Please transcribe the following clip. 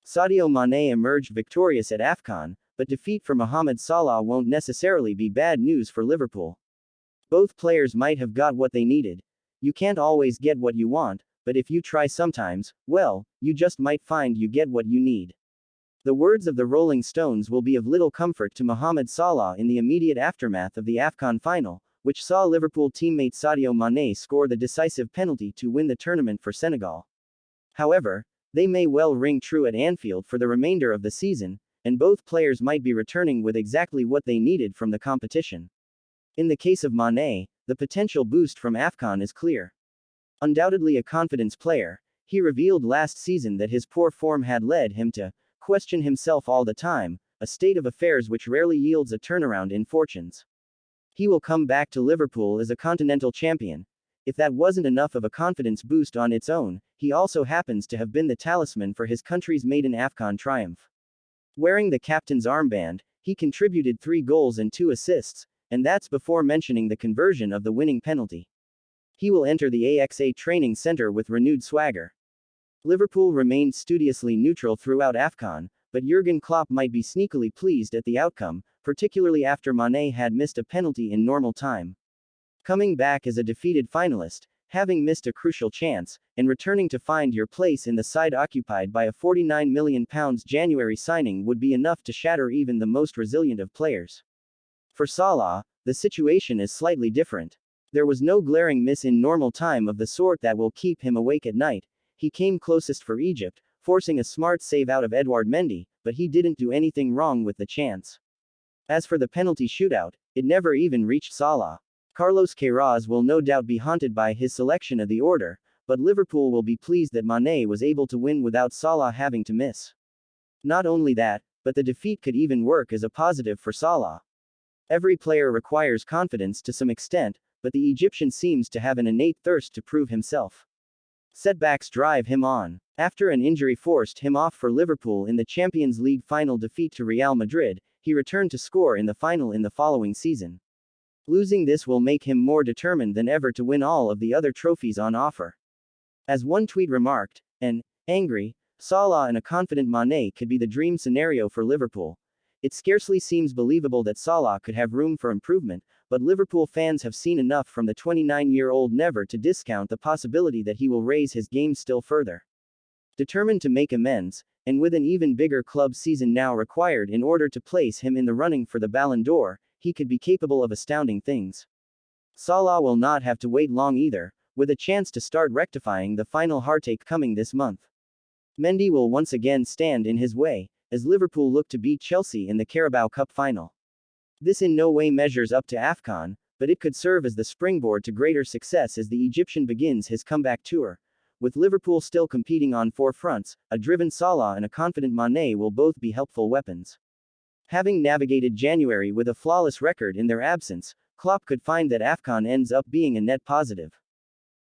Sadio Mané emerged victorious at AFCON, but defeat for Mohamed Salah won't necessarily be bad news for Liverpool. Both players might have got what they needed. You can't always get what you want, but if you try sometimes, well, you just might find you get what you need. The words of the Rolling Stones will be of little comfort to Mohamed Salah in the immediate aftermath of the AFCON final, which saw Liverpool teammate Sadio Mané score the decisive penalty to win the tournament for Senegal. However, they may well ring true at Anfield for the remainder of the season, and both players might be returning with exactly what they needed from the competition. In the case of Mané, the potential boost from AFCON is clear. Undoubtedly a confidence player, he revealed last season that his poor form had led him to question himself all the time, a state of affairs which rarely yields a turnaround in fortunes. He will come back to Liverpool as a continental champion. If that wasn't enough of a confidence boost on its own, he also happens to have been the talisman for his country's maiden AFCON triumph. Wearing the captain's armband, he contributed 3 goals and 2 assists, and that's before mentioning the conversion of the winning penalty. He will enter the AXA training center with renewed swagger. Liverpool remained studiously neutral throughout AFCON, but Jurgen Klopp might be sneakily pleased at the outcome, particularly after Mané had missed a penalty in normal time. Coming back as a defeated finalist, having missed a crucial chance, and returning to find your place in the side occupied by a £49 million January signing would be enough to shatter even the most resilient of players. For Salah, the situation is slightly different. There was no glaring miss in normal time of the sort that will keep him awake at night. He came closest for Egypt, forcing a smart save out of Edouard Mendy, but he didn't do anything wrong with the chance. As for the penalty shootout, it never even reached Salah. Carlos Queiroz will no doubt be haunted by his selection of the order, but Liverpool will be pleased that Mané was able to win without Salah having to miss. Not only that, but the defeat could even work as a positive for Salah. Every player requires confidence to some extent, but the Egyptian seems to have an innate thirst to prove himself. Setbacks drive him on. After an injury forced him off for Liverpool in the Champions League final defeat to Real Madrid, he returned to score in the final in the following season. Losing this will make him more determined than ever to win all of the other trophies on offer. As one tweet remarked, an angry Salah and a confident Mané could be the dream scenario for Liverpool. It scarcely seems believable that Salah could have room for improvement, but Liverpool fans have seen enough from the 29-year-old never to discount the possibility that he will raise his game still further. Determined to make amends, and with an even bigger club season now required in order to place him in the running for the Ballon d'Or, he could be capable of astounding things. Salah will not have to wait long either, with a chance to start rectifying the final heartache coming this month. Mendy will once again stand in his way, as Liverpool look to beat Chelsea in the Carabao Cup final. This in no way measures up to AFCON, but it could serve as the springboard to greater success as the Egyptian begins his comeback tour. With Liverpool still competing on 4 fronts, a driven Salah and a confident Mané will both be helpful weapons. Having navigated January with a flawless record in their absence, Klopp could find that AFCON ends up being a net positive.